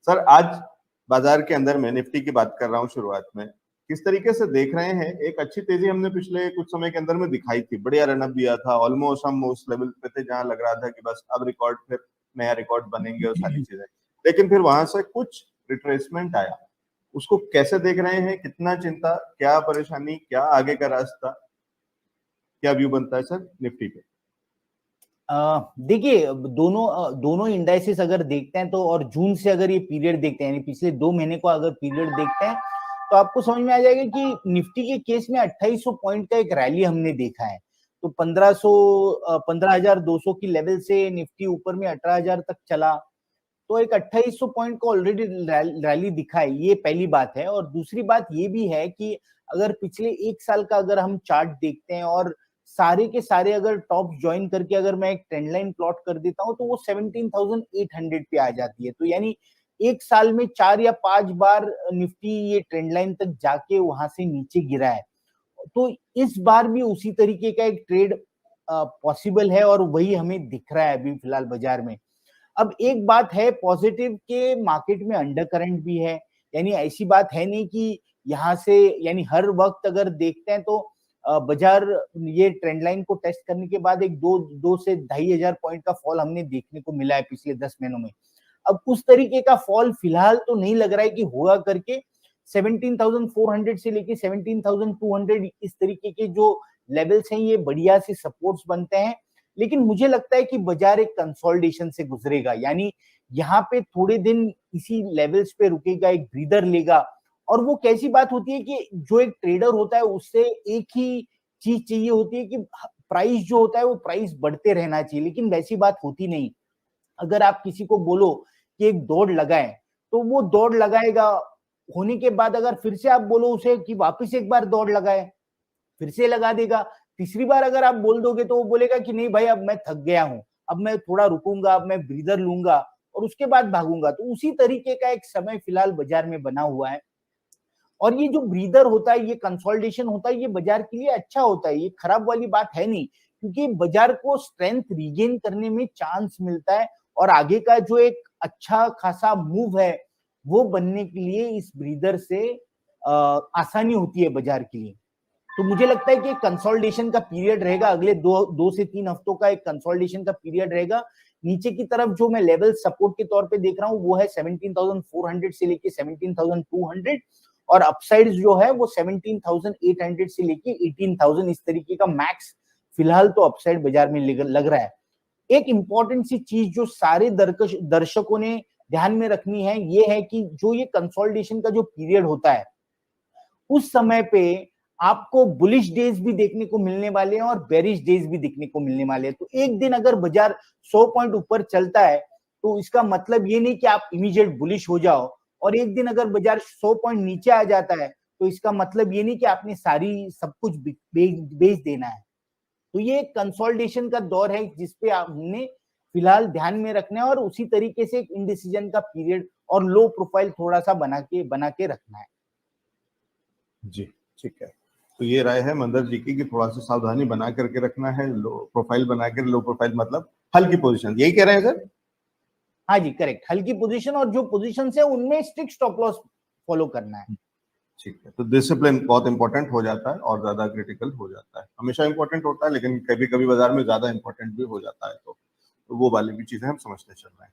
Sir आज बाजार के अंदर में निफ्टी की बात कर रहा हूँ शुरुआत में, किस तरीके से देख रहे हैं? एक अच्छी तेजी हमने पिछले कुछ समय के अंदर में दिखाई थी, बढ़िया रनअप दिया था, ऑलमोस्ट हम उस लेवल पे थे जहां लग रहा था कि बस अब रिकॉर्ड, फिर नया रिकॉर्ड बनेंगे और सारी चीजें, लेकिन फिर वहां से कुछ रिट्रेसमेंट आया। उसको कैसे देख रहे हैं? कितना चिंता, क्या परेशानी, क्या आगे का रास्ता, क्या व्यू बनता है सर निफ्टी पे? देखिए, दोनों इंडाइसेस अगर देखते हैं तो, और जून से अगर ये पीरियड देखते हैं, यानी पिछले 2 महीने को अगर पीरियड देखते हैं, तो आपको समझ में आ जाएगा कि निफ्टी के केस में 2800 पॉइंट का एक रैली हमने देखा है। तो 15,200 की लेवल से निफ्टी ऊपर में 18,000 तक चला, तो एक 2800 पॉइंट का ऑलरेडी रैली दिखा है। ये पहली बात है। और दूसरी बात ये भी है कि अगर पिछले 1 साल का अगर हम चार्ट देखते हैं और सारे के सारे अगर टॉप ज्वाइन करके अगर मैं एक ट्रेंड लाइन प्लॉट कर देता हूं, तो वो 17,800 पे आ जाती है। तो यानी 1 साल में 4 या 5 बार निफ्टी ये ट्रेंड लाइन तक जाके वहां से नीचे गिरा है। तो इस बार भी उसी तरीके का एक ट्रेड पॉसिबल है, और वही हमें दिख रहा है अभी फिलहाल बाजार में। अब एक बात है पॉजिटिव के, मार्केट में अंडर करंट भी है। यानी ऐसी बात है नहीं कि यहाँ से, यानी हर वक्त अगर देखते हैं तो बाजार ये ट्रेंड लाइन को टेस्ट करने के बाद एक दो से 2,500 पॉइंट का फॉल हमने देखने को मिला है पिछले 10 महीनों में। अब उस तरीके का फॉल फिलहाल तो नहीं लग रहा है कि होगा करके। 17,400 से लेके 17,200 इस तरीके के जो लेवल्स हैं, ये बढ़िया से सपोर्ट्स बनते हैं। लेकिन मुझे लगता है कि बाजार एक कंसोलिडेशन से गुजरेगा, यानी यहाँ पे थोड़े दिन इसी लेवल्स पे रुकेगा, एक ब्रीदर लेगा। और वो कैसी बात होती है कि जो एक ट्रेडर होता है उससे एक ही चीज चाहिए होती है कि प्राइस जो होता है वो प्राइस बढ़ते रहना चाहिए, लेकिन वैसी बात होती नहीं। अगर आप किसी को बोलो कि एक दौड़ लगाए, तो वो दौड़ लगाएगा, होने के बाद अगर फिर से आप बोलो उसे कि वापस एक बार दौड़ लगाए, फिर से लगा देगा। तीसरी बार अगर आप बोल दोगे तो वो बोलेगा कि नहीं भाई, अब मैं थक गया हूं, अब मैं थोड़ा रुकूंगा, अब मैं ब्रीदर लूंगा और उसके बाद भागूंगा। तो उसी तरीके का एक समय फिलहाल बाजार में बना हुआ है। और ये जो ब्रीदर होता है, ये कंसोलिडेशन होता है, ये बाजार के लिए अच्छा होता है, ये खराब वाली बात है नहीं, क्योंकि बाजार को स्ट्रेंथ रीगेन करने में चांस मिलता है, और आगे का जो एक अच्छा खासा मूव है वो बनने के लिए इस ब्रीदर से आसानी होती है बाजार के लिए। तो मुझे लगता है कि कंसोलिडेशन का पीरियड रहेगा, अगले 2 से 3 हफ्तों का एक कंसोलिडेशन का पीरियड रहेगा। नीचे की तरफ जो मैं लेवल सपोर्ट के तौर पे देख रहा हूं वो है 17,400 से लेके 17,200, और अपसाइड जो है वो 17,800 से लेके 18,000, इस तरीके का मैक्स फिलहाल तो अपसाइड बाजार में लग रहा है। एक इंपॉर्टेंट सी चीज जो सारे दर्शकों ने ध्यान में रखनी है, ये है कि जो ये कंसोलिडेशन का जो पीरियड होता है, उस समय पे आपको बुलिश डेज भी देखने को मिलने वाले हैं और बेरिश डेज भी देखने को मिलने वाले हैं। तो एक दिन अगर बाजार 100 पॉइंट ऊपर चलता है, तो इसका मतलब ये नहीं कि आप इमीडिएट बुलिश हो जाओ, और एक दिन अगर बाजार 100 पॉइंट नीचे आ जाता है, तो इसका मतलब ये नहीं कि आपने सारी सब कुछ बेच देना है। तो ये कंसोलिडेशन का दौर है जिसपे हमने फिलहाल ध्यान में रखना है, और उसी तरीके से एक इंडिसीजन का पीरियड और लो प्रोफाइल थोड़ा सा बना के रखना है। जी ठीक है, तो ये राय है मंदर जी की कि थोड़ा सा सावधानी बना करके रखना है, लो प्रोफाइल बना कर, लो प्रोफाइल मतलब हल्की पोजीशन, यही कह रहे हैं सर? हाँ जी, करेक्ट, हल्की पोजीशन, और जो पोजीशन है उनमें स्ट्रिक्ट स्टॉप लॉस फॉलो करना है। ठीक है, तो डिसिप्लिन बहुत इंपॉर्टेंट हो जाता है और ज्यादा क्रिटिकल हो जाता है। हमेशा इंपॉर्टेंट होता है, लेकिन कभी कभी बाजार में ज्यादा इंपॉर्टेंट भी हो जाता है, तो वो वाली भी चीजें हम समझते चल रहे हैं।